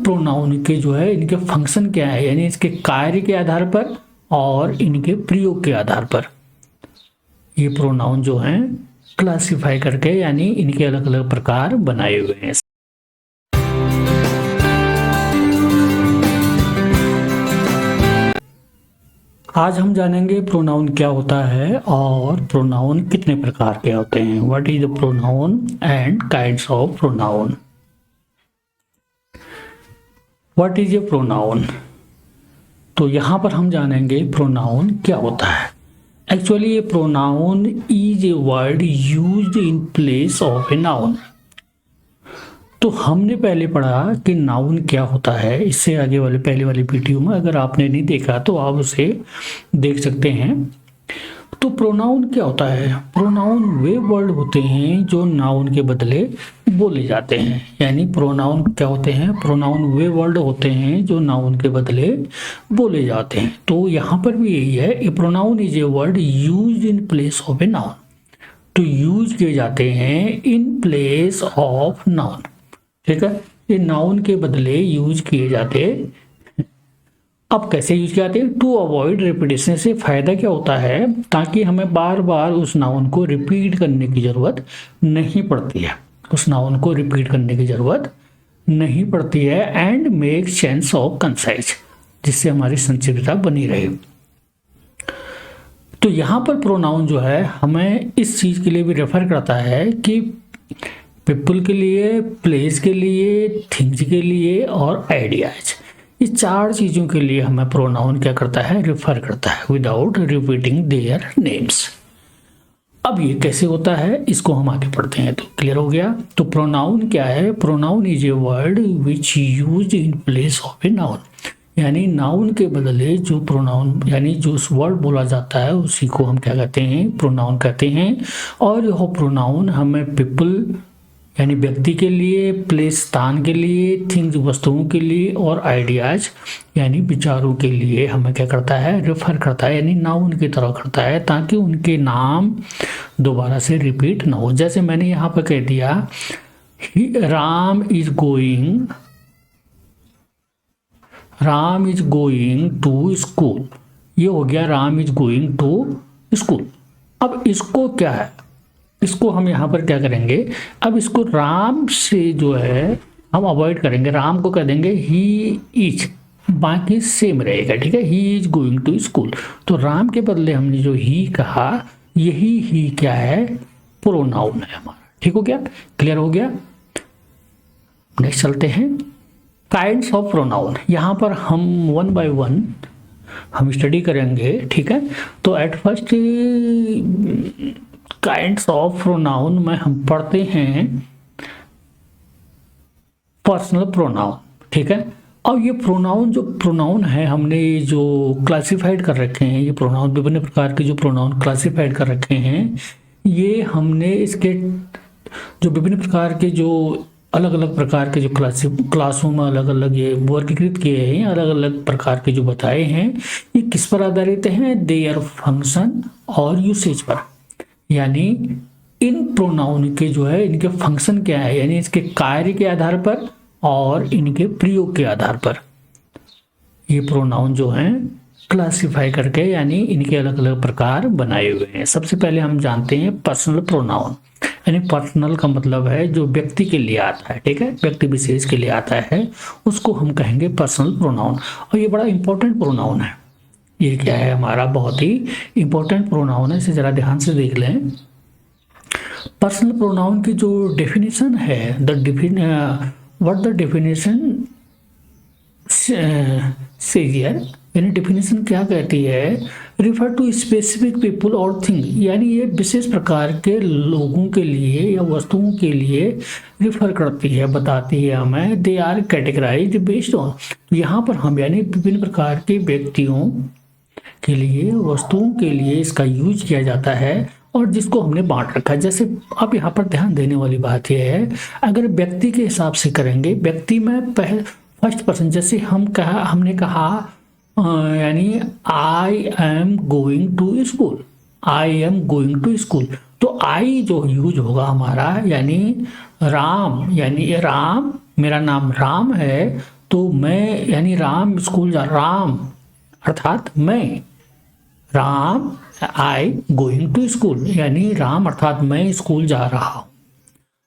Pronoun के जो है इनके फंक्शन क्या है, यानी इसके कार्य के आधार पर और इनके प्रयोग के आधार पर ये प्रोनाउन जो हैं क्लासिफाई करके, यानी इनके अलग अलग प्रकार बनाए हुए हैं। आज हम जानेंगे प्रोनाउन क्या होता है और प्रोनाउन कितने प्रकार के होते हैं। What is the pronoun and kinds of pronoun. What is a pronoun, तो यहाँ पर हम जानेंगे प्रोनाउन क्या होता है। एक्चुअली ये pronoun is a word used in place of a noun. तो हमने पहले पढ़ा कि नाउन क्या होता है, इससे आगे वाले पहले वाली वीडियो में अगर आपने नहीं देखा तो आप उसे देख सकते हैं। तो प्रोनाउन क्या होता है, प्रोनाउन वे वर्ड होते हैं जो नाउन के बदले बोले जाते हैं। यानी प्रोनाउन क्या होते हैं, प्रोनाउन वे वर्ड होते हैं जो नाउन के बदले बोले जाते हैं। तो यहाँ पर भी यही है, a pronoun is a word used in place of a noun. तो यूज किए जाते हैं इन प्लेस ऑफ नाउन, ठीक है, ये नाउन के बदले यूज किए जाते। अब कैसे यूज किए जाते हैं, टू अवॉइड रिपीटेशन। से फायदा क्या होता है, ताकि हमें बार बार उस नाउन को रिपीट करने की जरूरत नहीं पड़ती है, उस नाउन को रिपीट करने की जरूरत नहीं पड़ती है। And make sense of concise, जिससे हमारी संक्षिप्तता बनी रहे। तो यहाँ पर प्रोनाउन जो है हमें इस चीज के लिए भी रेफर करता है कि पीपल के लिए, प्लेस के लिए, थिंग्स के लिए और आइडियाज, ये चार चीजों के लिए हमें प्रोनाउन क्या करता है, रेफर करता है विदाउट रिपीटिंग देयर नेम्स। अब ये कैसे होता है इसको हम आगे पढ़ते हैं। तो क्लियर हो गया। तो प्रोनाउन क्या है, pronoun is a word which used in place of a noun. यानी नाउन के बदले जो प्रोनाउन, यानी जो उस वर्ड बोला जाता है उसी को हम क्या कहते हैं, प्रोनाउन कहते हैं। और यह प्रोनाउन हमें पीपल यानी व्यक्ति के लिए, प्लेस स्थान के लिए, थिंग्स वस्तुओं के लिए और आइडियाज यानी विचारों के लिए हमें क्या करता है, रेफर करता है, यानी नाउन की तरह करता है, ताकि उनके नाम दोबारा से रिपीट ना हो। जैसे मैंने यहाँ पर कह दिया Ram is going to school, ये हो गया Ram is going to school. अब इसको क्या है, इसको हम यहाँ पर क्या करेंगे, अब इसको राम से जो है हम अवॉइड करेंगे, राम को कह देंगे ही इज, बाकी सेम रहेगा, ठीक है, he is going to school. तो राम के बदले हमने जो ही कहा, यही ही क्या है, प्रोनाउन है हमारा। ठीक हो गया, क्लियर हो गया। नेक्स्ट चलते हैं, काइंड्स ऑफ प्रोनाउन। यहाँ पर हम वन बाय वन हम स्टडी करेंगे, ठीक है। तो at first kinds of pronoun में हम पढ़ते हैं पर्सनल प्रोनाउन, ठीक है। अब ये प्रोनाउन जो प्रोनाउन है हमने जो क्लासिफाइड कर रखे हैं, ये प्रोनाउन विभिन्न प्रकार के जो प्रोनाउन क्लासिफाइड कर रखे हैं, ये हमने इसके जो विभिन्न प्रकार के जो अलग अलग प्रकार के जो क्लासों में अलग अलग ये वर्गीकृत किए हैं, अलग अलग प्रकार के जो बताए हैं, ये किस पर आधारित हैं, देयर फंक्शन और यूसेज पर। यानी इन प्रोनाउन के जो है इनके फंक्शन क्या है, यानी इसके कार्य के आधार पर और इनके प्रयोग के आधार पर ये प्रोनाउन जो हैं क्लासिफाई करके, यानी इनके अलग अलग प्रकार बनाए हुए हैं। सबसे पहले हम जानते हैं पर्सनल प्रोनाउन। यानी पर्सनल का मतलब है जो व्यक्ति के लिए आता है, ठीक है, व्यक्ति विशेष के लिए आता है, उसको हम कहेंगे पर्सनल प्रोनाउन। और ये बड़ा इंपॉर्टेंट प्रोनाउन है, ये क्या है हमारा बहुत ही इंपॉर्टेंट प्रोनाउन है, इसे जरा ध्यान से देख लें। पर्सनल प्रोनाउन की जो डेफिनेशन है, व्हाट द डेफिनेशन से यानी डेफिनेशन क्या कहती है, रिफर टू स्पेसिफिक पीपल और थिंग, यानी ये विशेष प्रकार के लोगों के लिए या वस्तुओं के लिए रिफर करती है, बताती है हमें। They are categorized based on, यहाँ पर हम यानी विभिन्न प्रकार के व्यक्तियों के लिए, वस्तुओं के लिए इसका यूज किया जाता है और जिसको हमने बांट रखा है। जैसे अब यहाँ पर ध्यान देने वाली बात यह है, अगर व्यक्ति के हिसाब से करेंगे, व्यक्ति में फर्स्ट पर्सन, जैसे हमने कहा यानी I am going to school, I am going to school, तो आई जो यूज होगा हमारा, यानी राम, यानी राम, मेरा नाम राम है, तो मैं यानी राम स्कूल जा, राम अर्थात मैं, Ram I going to school, यानी राम अर्थात मैं स्कूल जा रहा हूं।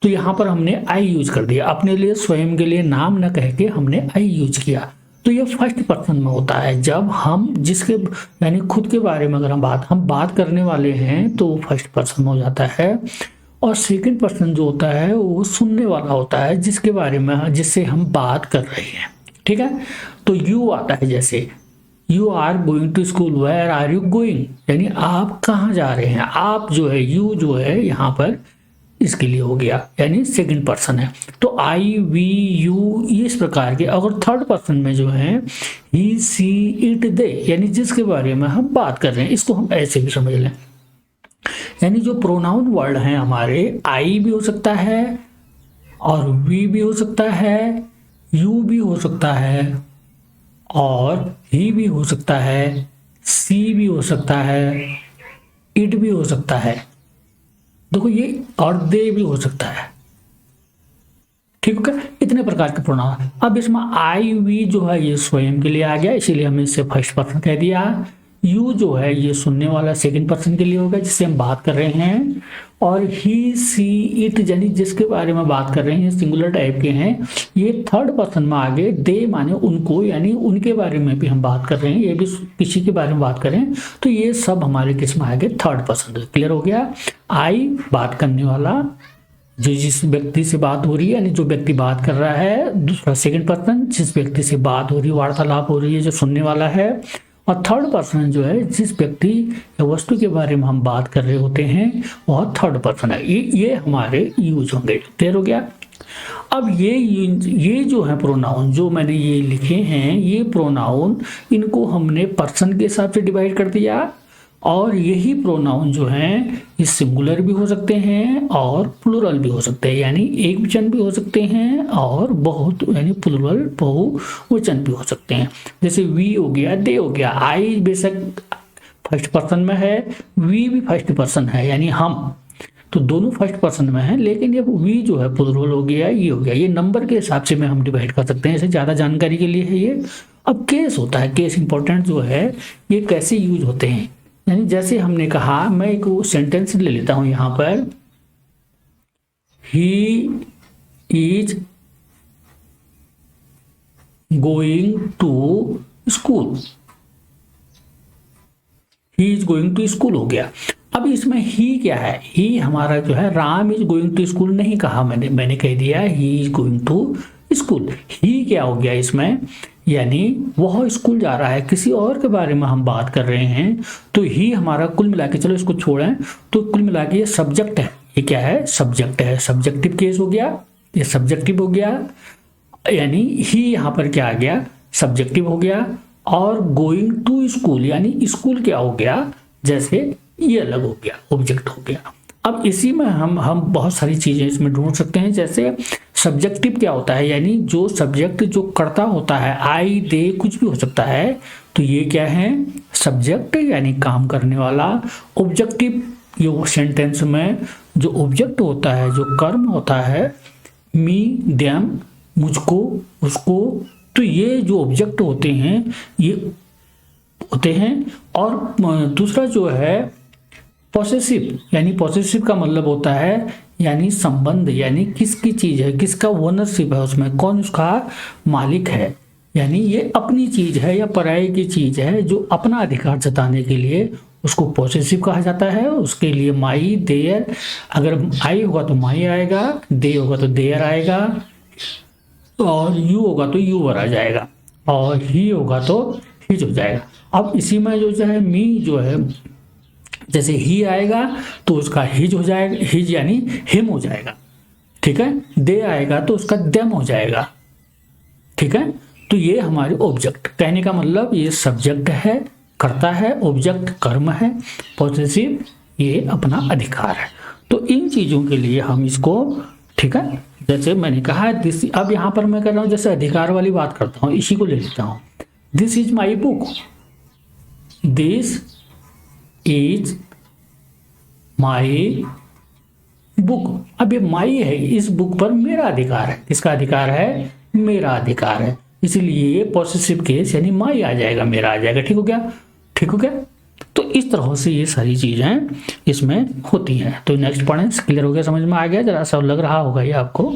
तो यहां पर हमने आई यूज कर दिया, अपने लिए स्वयं के लिए नाम न कह के हमने आई यूज किया। तो ये फर्स्ट पर्सन में होता है, जब हम जिसके यानी खुद के बारे में अगर हम बात करने वाले हैं तो फर्स्ट पर्सन में हो जाता है। और सेकंड पर्सन जो होता है वो सुनने वाला होता है, जिसके बारे में जिससे हम बात कर रहे हैं। ठीक है, तो यू आता है, जैसे you are going to school, where are you going, यानी आप कहाँ जा रहे हैं। आप जो है, यू जो है यहाँ पर इसके लिए हो गया, यानी सेकंड पर्सन है। तो आई वी यू इस प्रकार के। अगर थर्ड पर्सन में जो है ही सी इट दे, यानी जिसके बारे में हम बात कर रहे हैं, इसको हम ऐसे भी समझ लें, यानी जो प्रोनाउन वर्ड हैं हमारे, आई भी हो सकता है और वी भी हो सकता है, यू भी हो सकता है और ही भी हो सकता है, सी भी हो सकता है, इट भी हो सकता है, देखो ये, और दे भी हो सकता है। ठीक है, इतने प्रकार के प्रोनाउन। अब इसमें आई वी जो है ये स्वयं के लिए आ गया, इसीलिए हमने इसे फर्स्ट पर्सन कह दिया। यू जो है ये सुनने वाला सेकंड पर्सन के लिए होगा, जिससे हम बात कर रहे हैं। और ही सी इट यानी जिसके बारे में बात कर रहे हैं, सिंगुलर टाइप के हैं, ये थर्ड पर्सन में आगे। दे माने उनको, यानी उनके बारे में भी हम बात कर रहे हैं, ये भी किसी के बारे में बात करें, तो ये सब हमारे किस में आगे, थर्ड पर्सन। क्लियर हो गया। आई बात करने वाला, जो जिस व्यक्ति से बात हो रही है, यानी जो व्यक्ति बात कर रहा है। दूसरा सेकंड पर्सन, जिस व्यक्ति से बात हो रही है, वार्तालाप हो रही है, जो सुनने वाला है। और थर्ड पर्सन जो है, जिस व्यक्ति या वस्तु के बारे में हम बात कर रहे होते हैं, वह थर्ड पर्सन है। ये हमारे यूज होंगे। क्लियर हो गया। अब ये जो है प्रोनाउन, जो मैंने ये लिखे हैं, ये प्रोनाउन, इनको हमने पर्सन के हिसाब से डिवाइड कर दिया। और यही प्रोनाउन जो हैं ये सिंगुलर भी हो सकते हैं और प्लूरल भी हो सकते हैं, यानी एक वचन भी हो सकते हैं और बहुत यानी प्लूरल बहुवचन भी हो सकते हैं। जैसे वी हो गया, दे हो गया। आई बेशक फर्स्ट पर्सन में है, वी भी फर्स्ट पर्सन है, यानी हम, तो दोनों फर्स्ट पर्सन में है, लेकिन ये वी जो है प्लूरल हो गया, ये हो गया। ये नंबर के हिसाब से में हम डिवाइड कर सकते हैं, इसे ज़्यादा जानकारी के लिए है ये। अब केस होता है, केस इंपॉर्टेंट जो है, ये कैसे यूज होते हैं, यानी जैसे हमने कहा, मैं एक सेंटेंस ले लेता हूं यहां पर, he is going to school, he is going to school हो गया। अब इसमें ही क्या है, ही हमारा जो है, Ram is going to school नहीं कहा मैंने कह दिया he is going to school. He क्या हो गया इसमें, यानी वह स्कूल जा रहा है, किसी और के बारे में हम बात कर रहे हैं। तो ही हमारा कुल मिला के, चलो इसको छोड़ें, तो कुल मिला के ये सब्जेक्ट है। ये क्या है, सब्जेक्ट है, सब्जेक्टिव केस हो गया, ये सब्जेक्टिव हो गया, यानी ही यहाँ पर क्या आ गया, सब्जेक्टिव हो गया। और गोइंग टू स्कूल, यानी स्कूल क्या हो गया, जैसे ये अलग हो गया, ऑब्जेक्ट हो गया। अब इसी में हम बहुत सारी चीजें इसमें ढूंढ सकते हैं। जैसे सब्जेक्टिव क्या होता है, यानी जो सब्जेक्ट जो करता होता है, आई दे कुछ भी हो सकता है, तो ये क्या है, सब्जेक्ट यानी काम करने वाला। ऑब्जेक्टिव, ये वो सेंटेंस में जो ऑब्जेक्ट होता है, जो कर्म होता है, मी देम मुझको उसको, तो ये जो ऑब्जेक्ट होते हैं ये होते हैं। और दूसरा जो है पॉसेसिव, यानी पॉसेसिव का मतलब होता है यानी संबंध, यानी किसकी चीज है, किसका ओनरशिप है, उसमें कौन उसका मालिक है, यानी ये अपनी चीज है या पराये की चीज है, जो अपना अधिकार जताने के लिए उसको पॉसेसिव कहा जाता है। उसके लिए माई देयर, अगर आई होगा तो माई आएगा, दे होगा तो देयर आएगा, और यू होगा तो यूवर आ जाएगा, और ही होगा तो हिज हो जाएगा। अब इसी में जो है मी जो है, जैसे ही आएगा तो उसका हिज हो जाएगा, हिज यानी हिम हो जाएगा, ठीक है। दे आएगा तो उसका देम हो जाएगा, ठीक है। तो ये हमारे ऑब्जेक्ट, कहने का मतलब ये सब्जेक्ट है, करता है, ऑब्जेक्ट कर्म है, पॉसेसिव ये अपना अधिकार है। तो इन चीजों के लिए हम इसको, ठीक है, जैसे मैंने कहा दिस, अब यहां पर मैं कर रहा हूं जैसे अधिकार वाली बात करता हूं, इसी को ले लेता हूं। This is my book, this is my book. अब ये माई है, इस बुक पर मेरा अधिकार है। किसका अधिकार है, मेरा अधिकार है। इसलिए पॉसेसिव केस यानी माई आ जाएगा, मेरा आ जाएगा। ठीक हो गया, ठीक हो गया। तो इस तरह से ये सारी चीजें इसमें होती हैं। तो नेक्स्ट पढ़ें, क्लियर हो गया, समझ में आ गया, जरा सा लग रहा होगा ये आपको।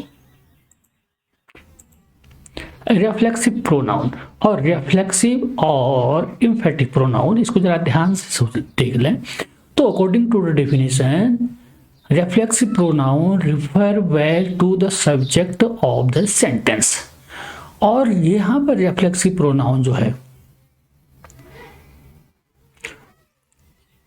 रिफ्लेक्सिव प्रोनाउन और रिफ्लेक्सिव और इम्फेटिक प्रोनाउन, इसको जरा ध्यान से देख लें। तो according to the definition, reflexive pronoun refer back to the subject of the sentence. और यहां पर रिफ्लेक्सिव प्रोनाउन जो है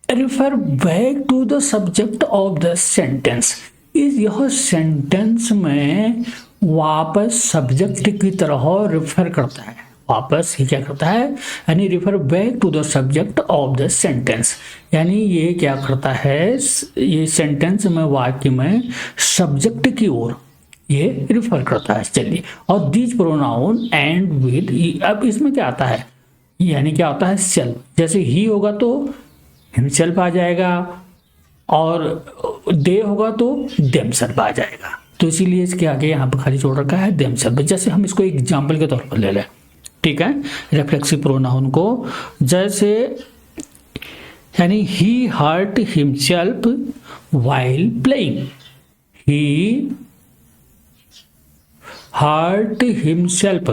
refer back to the subject of the sentence, इस यह सेंटेंस में वापस सब्जेक्ट की तरह रेफर करता है। वापस ये क्या करता है, यानी refer back to the subject of the sentence, यानी ये क्या करता है, ये सेंटेंस में, वाक्य में सब्जेक्ट की ओर ये रिफर करता है। चलिए, और दीज प्रोनाउन एंड विद, अब इसमें क्या आता है, यानी क्या होता है, सेल्फ। जैसे ही होगा तो हिमसेल्फ आ जाएगा, और दे होगा तो देमसेल्फ आ जाएगा। तो इसीलिए इसके आगे यहाँ पर खाली छोड़ रखा है देमसेल्फ। जैसे हम इसको एग्जाम्पल के तौर पर ले लें, ठीक है, रिफ्लेक्सिव प्रोनाउन को, जैसे यानी ही हर्ट हिमसेल्फ व्हाइल प्लेइंग, ही हर्ट हिमसेल्फ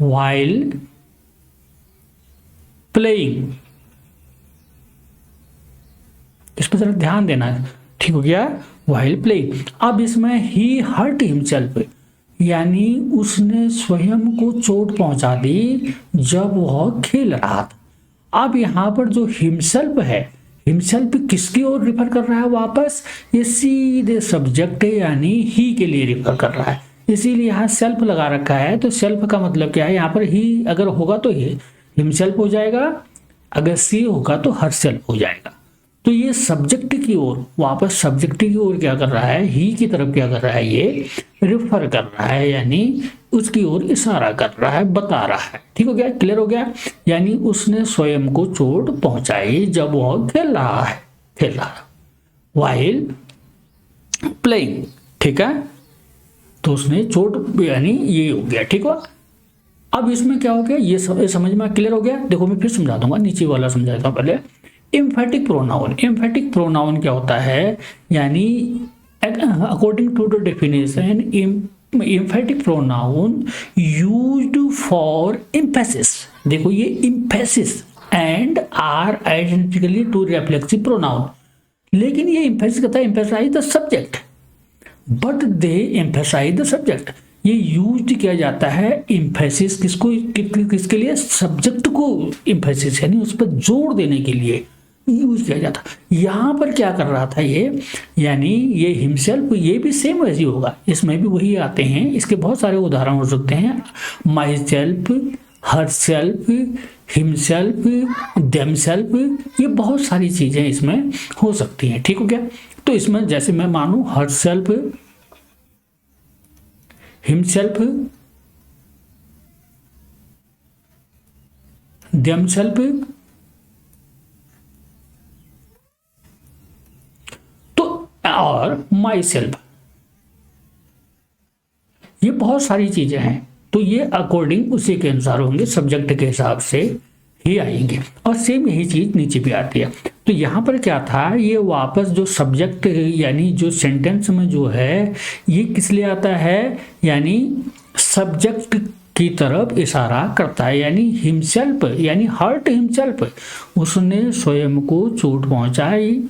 व्हाइल प्लेइंग। इस पर जरा ध्यान देना है, ठीक हो गया, व्हाइल प्लेइंग। अब इसमें ही हर्ट हिमसेल्फ, यानी उसने स्वयं को चोट पहुंचा दी जब वह खेल रहा था। अब यहाँ पर जो हिमसेल्फ है, हिमसेल्फ किसकी ओर रिफर कर रहा है, वापस ये सीधे सब्जेक्ट है, यानी ही के लिए रिफर कर रहा है। इसीलिए यहाँ सेल्फ लगा रखा है। तो सेल्फ का मतलब क्या है, यहाँ पर ही अगर होगा तो ये हिमसेल्फ हो जाएगा, अगर सी होगा तो हर सेल्फ हो जाएगा। तो ये सब्जेक्ट की ओर, वापस सब्जेक्ट की ओर क्या कर रहा है, ही की तरफ क्या कर रहा है, ये रिफर कर रहा है, यानी उसकी ओर इशारा कर रहा है, बता रहा है। ठीक हो गया, क्लियर हो गया। यानी उसने स्वयं को चोट पहुंचाई जब वह खेल रहा व्हाइल प्लेइंग, ठीक है। तो उसने चोट, यानी ये हो गया, ठीक हुआ। अब इसमें क्या हो गया, ये समझ में क्लियर हो गया। देखो मैं फिर समझा दूंगा, नीचे वाला समझाता हूं पहले। एम्फेटिक प्रोनाउन, एम्फेटिक प्रोनाउन क्या होता है, यानी according to the definition, emphatic pronoun used for emphasis. देखो ये emphasis and are identically to reflexive pronoun, लेकिन ये एम्फेसिस करता है emphasize the subject, but they emphasize the subject. ये यूज किया जाता है एम्फेसिस किसको, किसके लिए, सब्जेक्ट को एम्फेसिस यानी उस पर जोर देने के लिए यूज किया जाता। यहाँ पर क्या कर रहा था ये, यानी ये हिमसेल्फ, ये भी सेम वैसे होगा, इसमें भी वही आते हैं। इसके बहुत सारे उदाहरण हो सकते हैं, myself, herself, himself, themselves, ये बहुत सारी चीजें इसमें हो सकती हैं। ठीक हो गया। तो इसमें जैसे मैं मानूं हर सेल्फ, हिमसेल्फ, देमसेल्फ, तो और माई सेल्फ, ये बहुत सारी चीजें हैं। तो ये अकॉर्डिंग उसी के अनुसार होंगे, सब्जेक्ट के हिसाब से ही आएंगे। और सेम यही चीज नीचे भी आती है। तो यहाँ पर क्या था, ये वापस जो सब्जेक्ट यानी जो सेंटेंस में जो है, ये किस लिए आता है, यानी सब्जेक्ट की तरफ इशारा करता है, यानी हिमसेल्फ, यानी हर्ट हिमसेल्फ, उसने स्वयं को चोट पहुंचाई,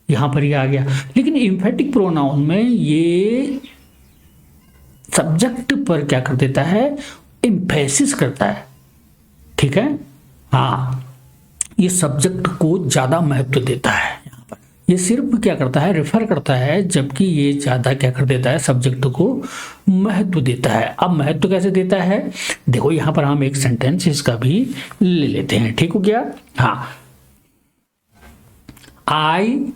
यहाँ पर ये आ गया। लेकिन एम्फेटिक प्रोनाउन में ये सब्जेक्ट पर क्या कर देता है, एम्फेसिस करता है। ठीक है, हाँ, ये सब्जेक्ट को ज्यादा महत्व देता है। यहाँ पर ये सिर्फ क्या करता है, रेफर करता है, जबकि ये ज्यादा क्या कर देता है, सब्जेक्ट को महत्व देता है। अब महत्व कैसे देता है, देखो यहाँ पर हम एक सेंटेंस इसका भी ले लेते हैं। ठीक हो गया, हाँ, I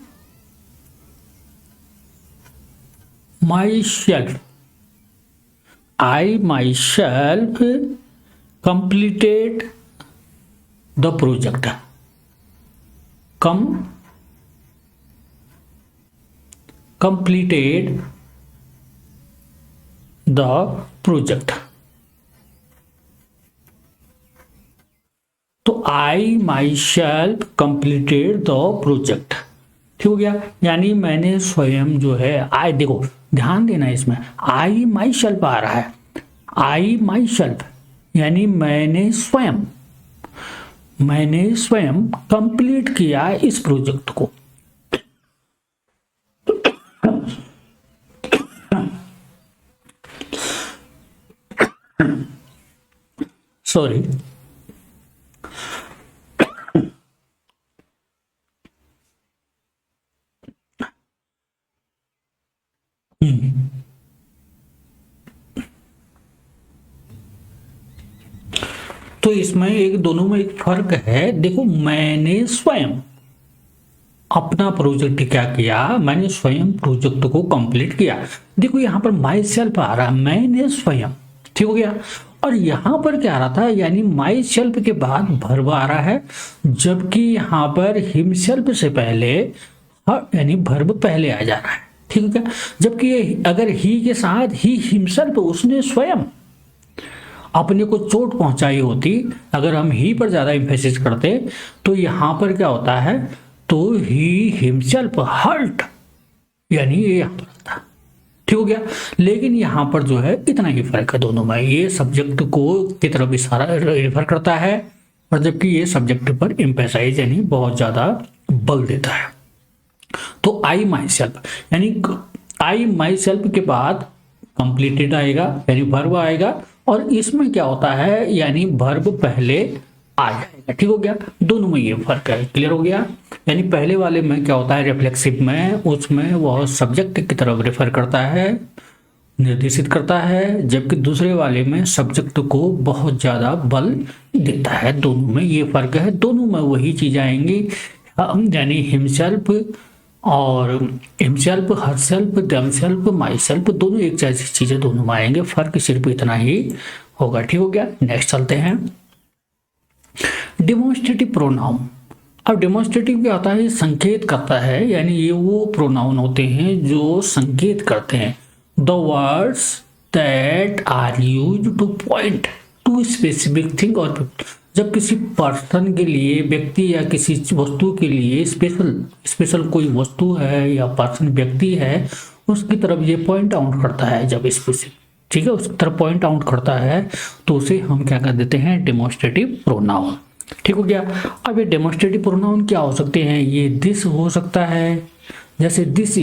myself completed the project. Completed the project. तो I myself completed the project, ठीक हो गया। यानी मैंने स्वयं जो है, आई, देखो ध्यान देना इसमें, आई माई सेल्फ आ रहा है, आई माई सेल्फ यानी मैंने स्वयं कंप्लीट किया इस प्रोजेक्ट को। सॉरी, तो इसमें एक, दोनों में एक फर्क है। देखो मैंने स्वयं अपना प्रोजेक्ट क्या किया, मैंने स्वयं प्रोजेक्ट को कंप्लीट किया। देखो यहां पर माई सेल्फ आ रहा है, मैंने स्वयं, ठीक हो गया। और यहां पर क्या आ रहा था, यानी माई सेल्फ के बाद वर्ब आ रहा है, जबकि यहां पर हिमसेल्फ से पहले यानी वर्ब पहले आ जा रहा है, ठीक है क्या। जबकि अगर ही के साथ ही हिमसेल्फ, उसने स्वयं अपने को चोट पहुंचाई होती, अगर हम ही पर ज्यादा इंफेसिस करते तो यहां पर क्या होता है, तो ही हिमसेल्फ हर्ट, यानी ये यहां पर आता, ठीक हो गया। लेकिन यहां पर जो है इतना ही फर्क है दोनों में, ये सब्जेक्ट को की तरफ इशारा रिफर करता है, और जबकि ये सब्जेक्ट पर एम्फेसाइज यानी बहुत ज्यादा बल देता है। तो आई माई सेल्फ, यानी आई माई सेल्फ के बाद कंप्लीटेड आएगा यानी वर्ब आएगा, और इसमें क्या होता है, यानी वर्ब पहले आ जाएगा, ठीक हो गया। दोनों में ये फर्क है, क्लियर हो गया। यानी पहले वाले में क्या होता है, रिफ्लेक्सिव में, उसमें वह सब्जेक्ट की तरफ रेफर करता है, निर्देशित करता है, जबकि दूसरे वाले में सब्जेक्ट को बहुत ज्यादा बल देता है। दोनों में ये फर्क है, दोनों में वही चीज आएंगी, यानी हिमसेल्फ और himself, herself, themselves, myself, दोनों एक जैसी चीजें दोनों में आएंगे, फर्क सिर्फ इतना ही होगा, ठीक हो गया। नेक्स्ट चलते हैं, डेमोन्स्ट्रेटिव प्रोनाउन। अब डेमोन्स्ट्रेटिव क्या होता है, ये संकेत करता है, यानी ये वो प्रोनाउन होते हैं जो संकेत करते हैं। The words that are used to point to specific thing और पीपल। जब किसी पर्सन के लिए, व्यक्ति या किसी वस्तु के लिए स्पेशल कोई वस्तु है या पर्सन व्यक्ति है, उसकी तरफ ये पॉइंट आउट करता है, जब स्पेसिफिक, ठीक है, उसकी तरफ पॉइंट आउट करता है तो उसे हम क्या कर देते हैं, डेमोन्स्ट्रेटिव प्रोनाउन, ठीक हो गया। अब ये डेमोन्स्ट्रेटिव प्रोनाउन क्या हो सकते हैं, ये दिस हो सकता है, जैसे दिस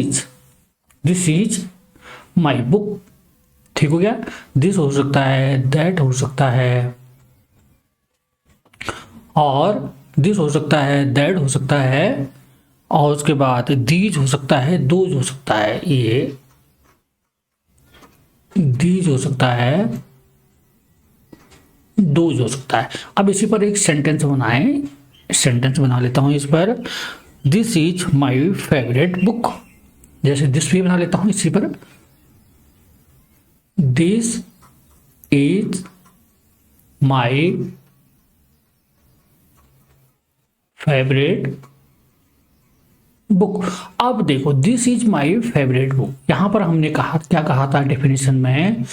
इज माई बुक, ठीक हो गया। दिस हो सकता है, दैट हो सकता है, और दिस हो सकता है, दैट हो सकता है, और उसके बाद दीज हो सकता है, दोज हो सकता है, ये दीज हो सकता है, दोज हो सकता है। अब इसी पर एक सेंटेंस बना लेता हूं इस पर, this is my favourite book, जैसे दिस भी बना लेता हूं इसी पर, this is my favourite book. अब देखो this is my favourite book, यहां पर हमने क्या कहा था डेफिनेशन में,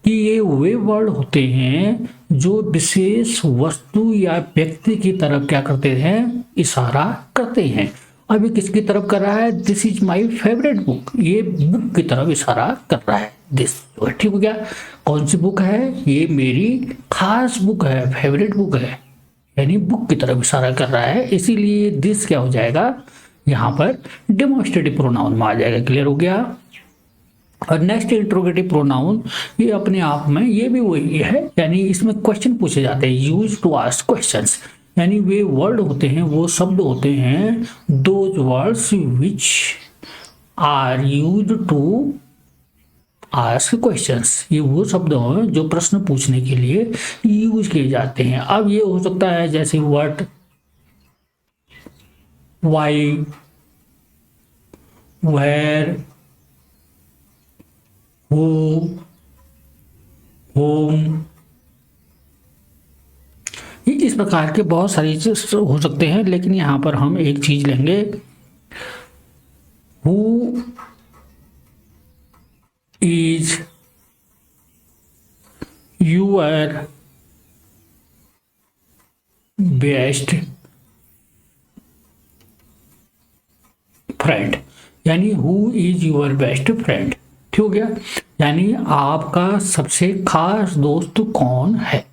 कि ये वे वर्ड होते हैं जो विशेष वस्तु या व्यक्ति की तरफ क्या करते हैं, इशारा करते हैं। अब ये किसकी तरफ कर रहा है, this is my favourite book, ये बुक की तरफ इशारा कर रहा है, दिस, ठीक हो गया। कौन सी बुक है, ये मेरी खास बुक है, फेवरेट बुक है, यानी बुक की तरफ इशारा कर रहा है, इसीलिए दिस क्या हो जाएगा, यहां पर डेमोन्स्ट्रेटिव प्रोनाउन में आ जाएगा, क्लियर हो गया। और नेक्स्ट इंट्रोगेटिव प्रोनाउन, ये अपने आप में ये भी वही है, यानी इसमें क्वेश्चन पूछे जाते हैं, यूज टू आस्क क्वेश्चंस, यानी वे वर्ड होते हैं, वो शब्द होते हैं, those words which are use to ask questions, ये वो शब्द हैं जो प्रश्न पूछने के लिए यूज किए जाते हैं। अब ये हो सकता है जैसे what, why, where, who, whom, इस प्रकार के बहुत सारी चीज हो सकते हैं, लेकिन यहां पर हम एक चीज लेंगे, who is your best friend, यानी who is your best friend. ठीक हो गया, यानी आपका सबसे खास दोस्त कौन है।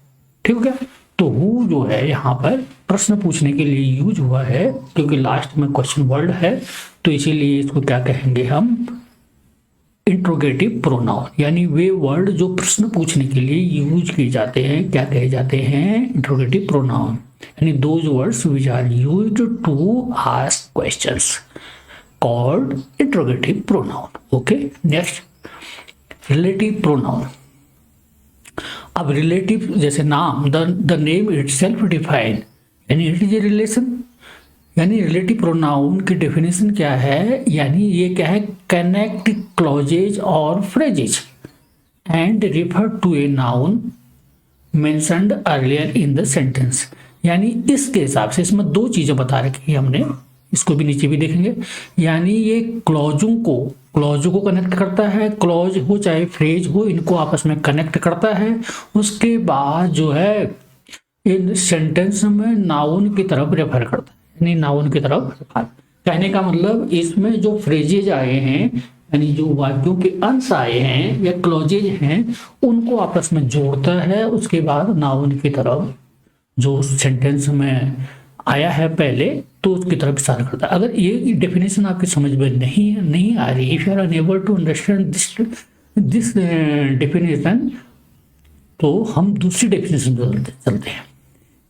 ठीक हो गया, तो हु जो है यहाँ पर प्रश्न पूछने के लिए यूज हुआ है, क्योंकि लास्ट में क्वेश्चन वर्ड है, तो इसीलिए इसको क्या कहेंगे हम, इंट्रोगेटिव प्रोनाउन। यानी वे वर्ड जो प्रश्न पूछने के लिए यूज किए जाते हैं क्या कहे जाते हैं, इंट्रोगेटिव प्रोनाउन। यानी those words which are used to ask questions called interrogative pronoun. Okay, next relative pronoun. अब रिलेटिव जैसे नाम, the name itself define, यानी इट इज ए रिलेशन। यानी रिलेटिव प्रोनाउन की डेफिनेशन क्या है, यानी ये क्या है, कनेक्ट क्लॉजेज और phrases and refer to a noun mentioned earlier in the sentence. यानी इसके हिसाब से इसमें दो चीजें बता रखी है हमने, इसको भी नीचे भी देखेंगे। यानी ये क्लॉजों को कनेक्ट करता है, क्लॉज हो चाहे फ्रेज हो, इनको आपस में कनेक्ट करता है। उसके बाद जो है इन सेंटेंस में नाउन की तरफ रेफर करता है, यानी नाउन की तरफ रेफर। कहने का मतलब इसमें जो फ्रेजेज आए हैं, यानी जो वाक्यों के अंश आए हैं या क्लॉजेज हैं, उनको आपस में जोड़ता है। उसके बाद नाउन की तरफ जो सेंटेंस में आया है पहले, तो उसकी तरफ इशारा करता है। अगर ये डेफिनेशन आपकी समझ में नहीं आ रही, if you are unable to understand this definition, तो हम दूसरी डेफिनेशन चलते हैं,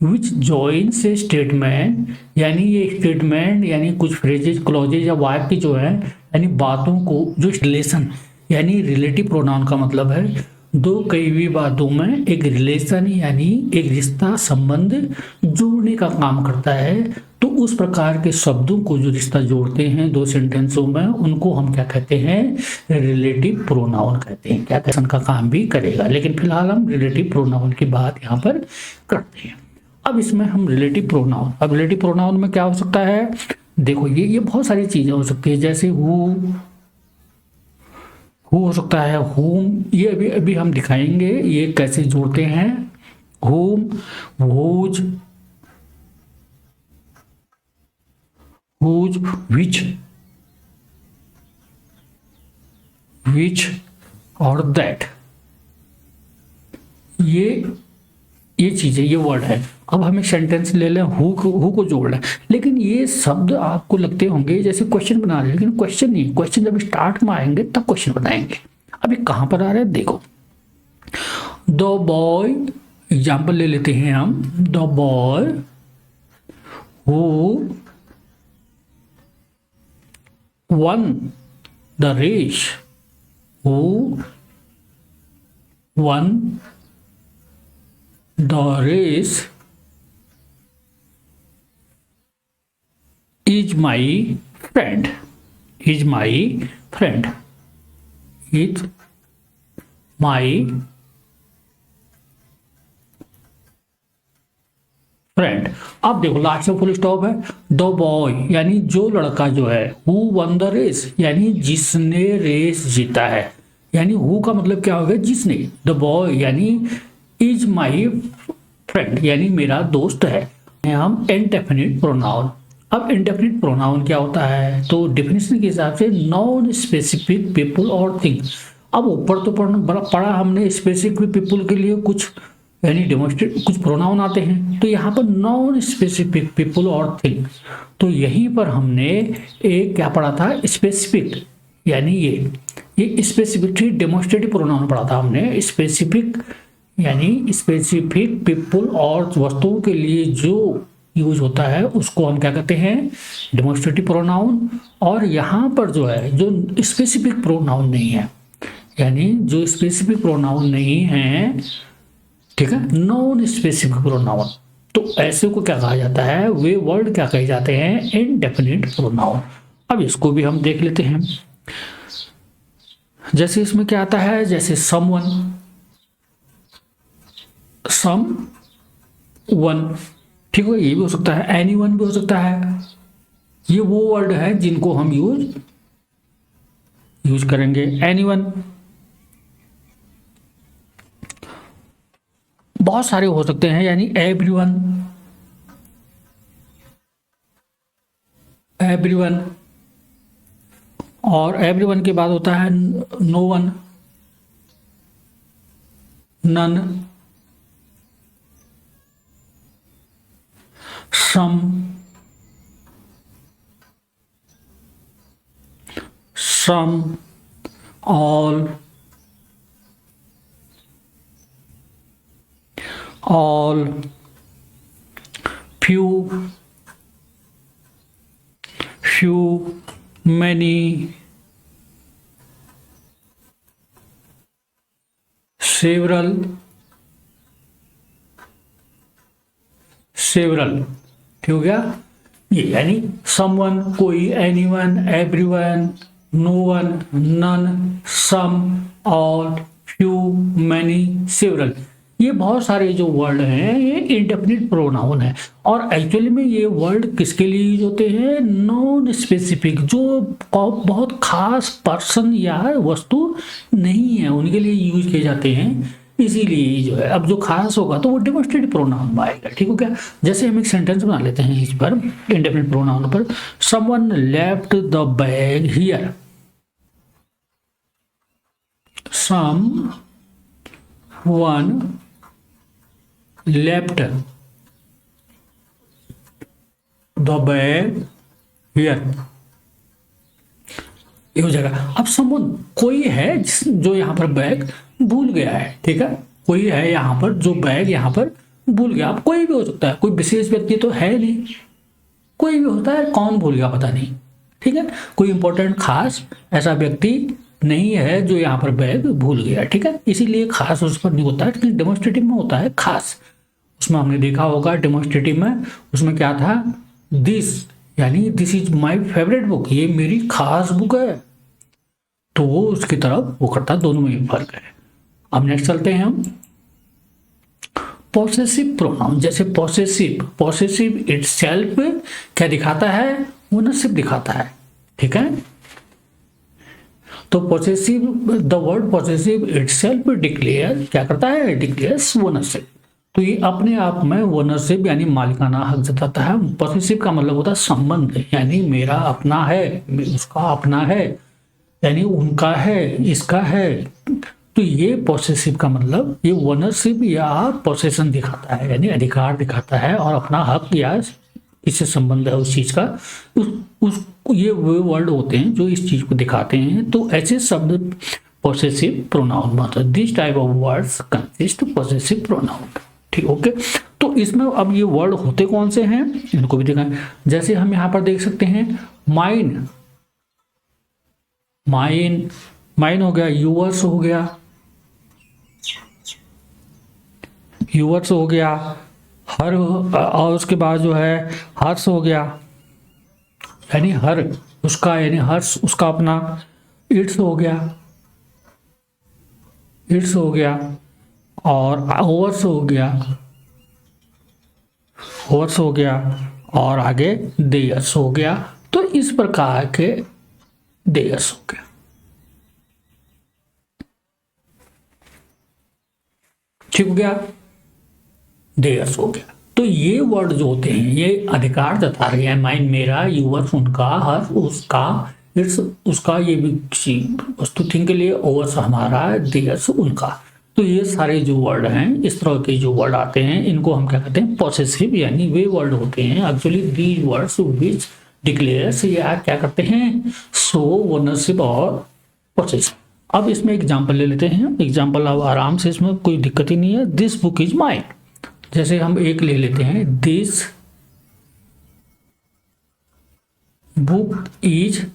विच जॉइंस ए स्टेटमेंट। यानी ये स्टेटमेंट यानी कुछ फ्रेजेज, क्लॉजेज या वाक्य जो है, यानी बातों को जो रिलेशन, यानी रिलेटिव प्रोनाउन का मतलब है दो कई हुई बातों में एक रिलेशन यानी एक रिश्ता, संबंध जोड़ने का काम करता है। तो उस प्रकार के शब्दों को जो रिश्ता जोड़ते हैं दो सेंटेंसों में, उनको हम क्या कहते हैं, रिलेटिव प्रोनाउन कहते हैं। क्या कहते हैं, का काम भी करेगा, लेकिन फिलहाल हम रिलेटिव प्रोनाउन की बात यहाँ पर करते हैं। अब इसमें हम रिलेटिव प्रोनाउन में क्या हो सकता है, देखो ये बहुत सारी चीजें हो सकती है, जैसे हु हो सकता है, होम, ये अभी हम दिखाएंगे ये कैसे जोड़ते हैं। होम, whose, which और दैट, ये चीजें, ये वर्ड है। अब हम एक सेंटेंस ले लें, हु को जोड़ लें, लेकिन ये शब्द आपको लगते होंगे जैसे क्वेश्चन बना रहे हैं, लेकिन क्वेश्चन नहीं, क्वेश्चन जब स्टार्ट में आएंगे तब क्वेश्चन बनाएंगे। अभी कहां पर आ रहे हैं, देखो, द बॉय, एग्जाम्पल ले लेते हैं हम, the boy who won the race, who won the race is my friend, is my friend, is my friend. अब देखो लास्ट में फुल स्टॉप है, द बॉय यानी जो लड़का जो है, हु वन द रेस यानी जिसने रेस जीता है, यानी हु का मतलब क्या होगा, जिसने। द बॉय यानी इज माई फ्रेंड यानी मेरा दोस्त है। हम इनडेफिनिट प्रोनाउन। अब इनडेफिनिट प्रोनाउन क्या होता है, तो डेफिनेशन के हिसाब से नॉन स्पेसिफिक पीपल और थिंग्स। अब ऊपर तो पढ़ा हमने स्पेसिफिक पीपल के लिए कुछ यानी डेमोन्स्ट्रेट कुछ प्रोनाउन आते हैं, तो यहाँ पर नॉन स्पेसिफिक पीपल और थिंग्स। तो यहीं पर हमने एक क्या पढ़ा था, स्पेसिफिक, यानी ये स्पेसिफिक डेमोन्स्ट्रेटिव प्रोनाउन पढ़ा था हमने। स्पेसिफिक यानी स्पेसिफिक पीपल और वस्तुओं के लिए जो यूज होता है उसको हम क्या कहते हैं, डेमोन्स्ट्रेटिव प्रोनाउन। और यहाँ पर जो है जो स्पेसिफिक प्रोनाउन नहीं है, यानी जो स्पेसिफिक प्रोनाउन नहीं है, ठीक है, नॉन स्पेसिफिक प्रोनाउन, तो ऐसे को क्या कहा जाता है, वे वर्ड क्या कहे जाते हैं, इनडेफिनिट प्रोनाउन। अब इसको भी हम देख लेते हैं। जैसे इसमें क्या आता है, जैसे समवन, ठीक है, ये भी हो सकता है, एनीवन भी हो सकता है। ये वो वर्ड है जिनको हम यूज करेंगे, एनीवन। बहुत सारे हो सकते हैं, यानी एवरीवन, एवरीवन, और एवरीवन के बाद होता है no one, none, some, all, few, many, several, ठीक हो गया। ये यानी समवन, कोई, anyone, everyone, no one, none, some, all, few, many, several, ये बहुत सारे जो वर्ड हैं ये इंडेफिनिट प्रोनाउन है। और एक्चुअली में ये वर्ड किसके लिए यूज होते हैं? नॉन स्पेसिफिक, जो बहुत खास पर्सन या वस्तु नहीं है उनके लिए यूज किए जाते हैं, इसीलिए जो है। अब जो खास होगा तो वो डेमोन्स्ट्रेटिव प्रोनाउन में आएगा, ठीक हो क्या। जैसे हम एक सेंटेंस बना लेते हैं इस पर, इंडेफिनिट प्रोनाउन पर, someone left the bag here, someone left the bag here, ये हो जाएगा। अब समवन, कोई है जो यहाँ पर बैग भूल गया है, ठीक है, कोई है यहाँ पर जो बैग यहाँ पर भूल गया। अब कोई भी हो सकता है, कोई विशेष व्यक्ति तो है नहीं, कोई भी होता है, कौन भूल गया पता नहीं, ठीक है, कोई इंपॉर्टेंट खास ऐसा व्यक्ति नहीं है जो यहाँ पर बैग भूल गया, ठीक है, इसीलिए खास उस पर नहीं होता है, लेकिन डेमोन्स्ट्रेटिव में होता है खास। उसमें हमने देखा होगा डेमोन्स्ट्रेटिव में, उसमें क्या था, दिस, यानी this is my favourite book, ये मेरी खास बुक है, तो वो उसकी तरफ वो करता है, दोनों में फर्क है। अब नेक्स्ट चलते हैं हम पॉसेसिव प्रोनाउन। जैसे पॉसेसिव इटसेल्फ क्या दिखाता है? ओनरशिप दिखाता है, ठीक है। तो possessive, the word possessive itself declare क्या करता है? Declares ownership. तो ये अपने आप में ओनरशिप यानी मालिकाना हक जताता है। पॉसेसिव का मतलब होता है संबंध, यानी मेरा अपना है, उसका अपना है, यानी उनका है, इसका है। तो ये पॉसेसिव का मतलब ये ओनरशिप या पोसेशन दिखाता है, यानी अधिकार दिखाता है और अपना हक या इससे संबंध है उस चीज का। ये वो वर्ड होते हैं जो इस चीज को दिखाते हैं। तो ऐसे शब्द पॉसेसिव प्रोनाउन में होता है। This type of words consist possessive pronoun, ठीक, ओके। तो इसमें अब ये वर्ड होते कौन से हैं इनको भी दिखाएं। जैसे हम यहाँ पर देख सकते हैं माइन, माइन हो गया, यूवर्स हो गया, हर, और उसके बाद जो है हर्ष हो गया, यानी हर उसका, यानी हर्ष उसका अपना, इट्स हो गया, और ओवर्स हो गया, और आगे देयर्स हो गया। तो इस प्रकार के देयर्स हो गया, ठीक हो गया, देयर्स हो गया। तो ये वर्ड जो होते हैं ये अधिकार जता रहे हैं, माइन मेरा, यूवर्स उनका, हर उसका, इट्स उसका, ये भी किसी वस्तु थिंग के लिए, ओवर्स हमारा, देयर्स उनका। तो ये सारे जो वर्ड हैं, इस तरह के जो वर्ड आते हैं, इनको हम क्या कहते हैं? पॉसेसिव, यानी वे वर्ड होते हैं actually these words which declares, या क्या करते हैं? शो ओनरशिप और पॉसेसिव। अब इसमें एग्जाम्पल ले लेते हैं। एग्जाम्पल अब आराम से, इसमें कोई दिक्कत ही नहीं है। दिस बुक इज माइन, जैसे हम एक ले लेते हैं, दिस बुक इज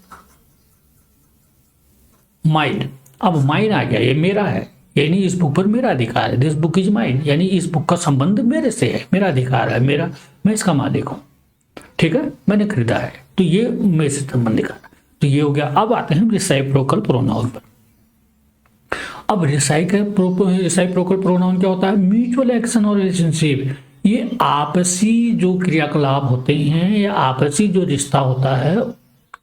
माइन। अब माइन आ गया, ये मेरा है, यानी इस बुक पर मेरा अधिकार है। दिस बुक इज माइन, यानी इस बुक का संबंध मेरे से है, मेरा अधिकार है, मेरा, मैं इसका मालिक हूं, ठीक है, मैंने खरीदा है, तो ये मेरे से संबंध दिखा। तो ये हो गया। अब आते हैं रिसाइप्रोकल प्रोनाउन पर। अब रिसाइप्रोकल प्रोनाउन क्या होता है? म्यूचुअल एक्शन और रिलेशनशिप, ये आपसी जो क्रियाकलाप होते हैं या आपसी जो रिश्ता होता है,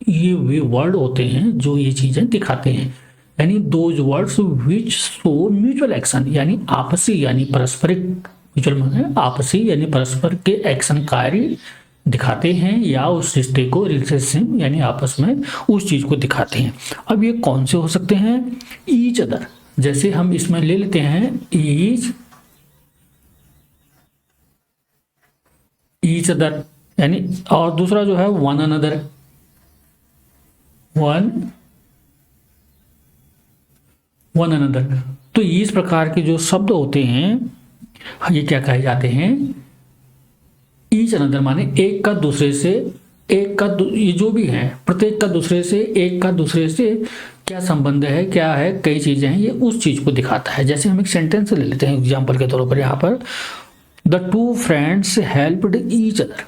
ये वे वर्ड होते हैं जो ये चीजें दिखाते हैं। यानी those words which show mutual action, यानी आपसी यानी पारस्परिक, म्यूचुअल माने आपसी यानी परस्पर के एक्शन कार्य दिखाते हैं या उस रिश्ते को, रिलेशनशिप यानी आपस में उस चीज को दिखाते हैं। अब ये कौन से हो सकते हैं? ईच अदर, जैसे हम इसमें ले लेते हैं ईच अदर यानी, और दूसरा जो है वन अनदर, वन अनदर। तो इस प्रकार के जो शब्द होते हैं ये क्या कहे जाते हैं? ईच अनदर माने एक का दूसरे से, ये जो भी है प्रत्येक का दूसरे से, एक का दूसरे से क्या संबंध है, क्या है, कई चीजें हैं, ये उस चीज को दिखाता है। जैसे हम एक सेंटेंस ले लेते हैं एग्जाम्पल के तौर पर, यहाँ पर the two friends helped each other.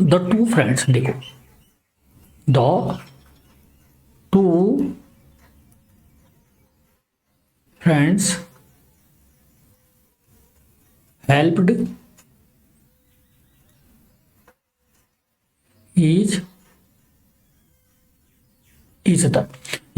The two friends, देखो the two friends helped each other,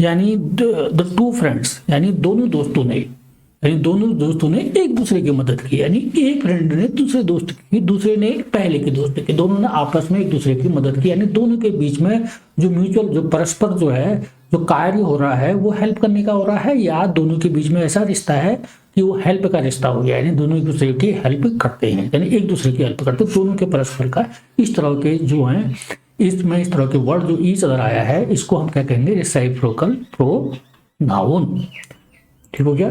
यानी द टू फ्रेंड्स यानी दोनों दोस्तों ने, एक दूसरे की मदद की। यानी एक फ्रेंड ने दूसरे दोस्त की, दूसरे ने पहले के दोस्त की, दोनों ने आपस में एक दूसरे की मदद की। यानी दोनों के बीच में जो म्यूचुअल, जो परस्पर जो है जो कार्य हो रहा है वो हेल्प करने का हो रहा है, या दोनों के बीच में ऐसा रिश्ता है कि वो हेल्प का रिश्ता हो गया, यानी दोनों एक दूसरे की हेल्प करते हैं, यानी एक दूसरे की हेल्प करते हैं, दोनों के परस्पर का। इस तरह के जो हैं, इसमें इस तरह के वर्ड जो ईच अदर आया है, इसको हम क्या कहेंगे? Reciprocal pronoun. ठीक हो गया।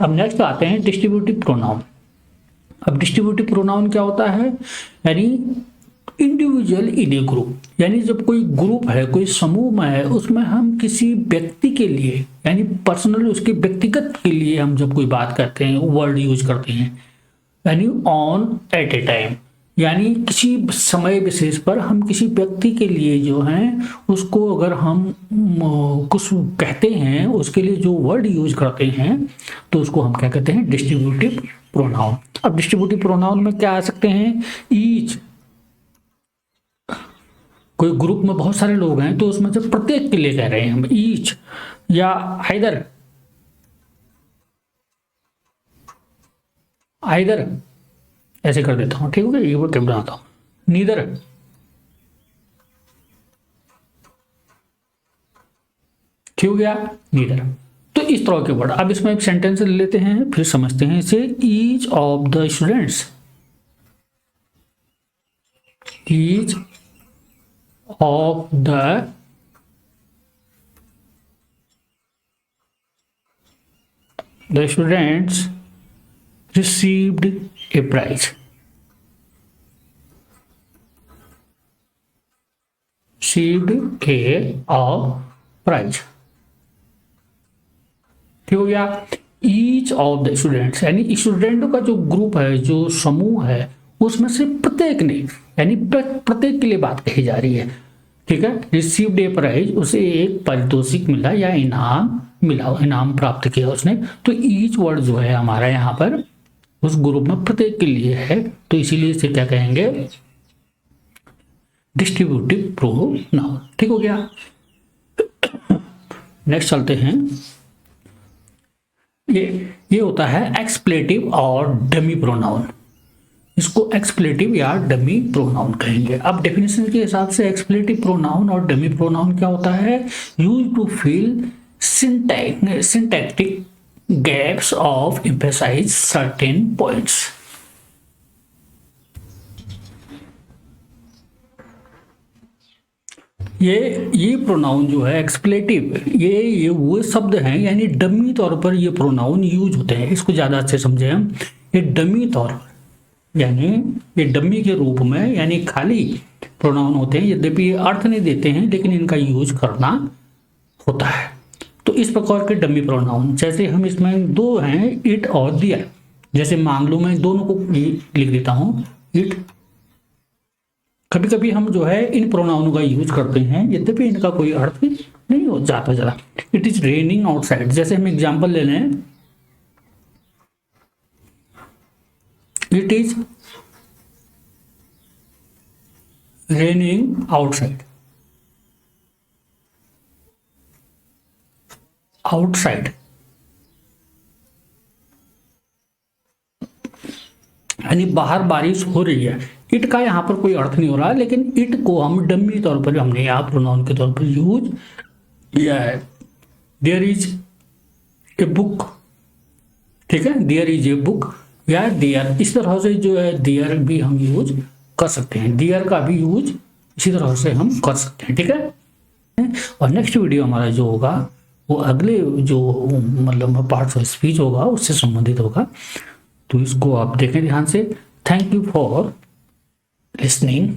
अब नेक्स्ट आते हैं डिस्ट्रीब्यूटिव प्रोनाउन। अब डिस्ट्रीब्यूटिव प्रोनाउन क्या होता है? यानी इंडिविजुअल इन ए ग्रुप, यानी जब कोई ग्रुप है, कोई समूह में है, उसमें हम किसी व्यक्ति के लिए यानी पर्सनली उसके व्यक्तिगत के लिए हम जब कोई बात करते हैं, वर्ड यूज करते हैं, यानी ऑन एट ए टाइम, यानी किसी समय विशेष पर हम किसी व्यक्ति के लिए जो है उसको अगर हम कुछ कहते हैं, उसके लिए जो वर्ड यूज करते हैं, तो उसको हम क्या कहते हैं? Distributive pronoun. अब डिस्ट्रीब्यूटिव प्रोनाउन में क्या आ सकते हैं? ईच, कोई ग्रुप में बहुत सारे लोग हैं तो उसमें से प्रत्येक के लिए कह रहे हैं हम ईच, या आइदर, ऐसे कर देता हूं। ठीक हो गया, ये वर्ड बनाता हूं, नीदर, ठीक हो गया, नीदर। तो इस तरह के वर्ड। अब इसमें एक सेंटेंस ले लेते हैं, फिर समझते हैं इसे। Each of the students, each of the students received a prize, prize. ठीक हो गया। ईच ऑफ द स्टूडेंट्स यानी स्टूडेंटों का जो ग्रुप है, जो समूह है, उसमें से प्रत्येक ने, यानी प्रत्येक के लिए बात कही जा रही है। ठीक है। रिसीव्ड ए प्राइज, उसे एक पारितोषिक मिला या इनाम मिला, इनाम प्राप्त किया उसने। तो ईच वर्ड जो है हमारा यहाँ पर उस ग्रुप में प्रत्येक के लिए है, तो इसीलिए इसे क्या कहेंगे? Distributive pronoun. ठीक हो गया। नेक्स्ट चलते हैं। ये होता है एक्सप्लेटिव और डमी प्रोनाउन। इसको एक्सप्लेटिव या डमी प्रोनाउन कहेंगे। अब डेफिनेशन के हिसाब से एक्सप्लेटिव प्रोनाउन और डमी प्रोनाउन क्या होता है? Use to fill syntactic gaps of emphasize certain points। ये प्रोनाउन जो है एक्सप्लेटिव, ये वो शब्द हैं, यानी डमी तौर पर ये प्रोनाउन यूज होते हैं। इसको ज्यादा अच्छे समझे हम। ये डमी तौर पर, यानी ये डमी के रूप में, यानी खाली प्रोनाउन होते हैं, यद्यपि ये अर्थ नहीं देते हैं, लेकिन इनका यूज करना होता है। तो इस प्रकार के डमी प्रोनाउन, जैसे हम इसमें दो हैं, इट और दियर। जैसे मान लो मैं दोनों को लिख देता हूं, इट। कभी कभी हम जो है इन प्रोनाउनों का यूज करते हैं, यद्यपि इनका कोई अर्थ नहीं हो जाता ज़्यादा। इट इज रेनिंग आउटसाइड, जैसे हम एग्जाम्पल ले लें, it is raining outside. Outside, यानी बाहर बारिश हो रही है। इट का यहाँ पर कोई अर्थ नहीं हो रहा है, लेकिन इट को हम डमी तौर पर हमने यहाँ प्रोनाउन के तौर पर यूज किया है। देयर इज ए बुक, ठीक है, देयर इज ए बुक या देयर, इस तरह से जो है देयर भी हम यूज कर सकते हैं, देयर का भी यूज इसी तरह से हम कर सकते हैं, ठीक है। और नेक्स्ट वीडियो हमारा जो होगा वो अगले जो मतलब पार्ट्स ऑफ स्पीच होगा उससे संबंधित होगा, तो इसको आप देखें ध्यान से। Thank you for listening.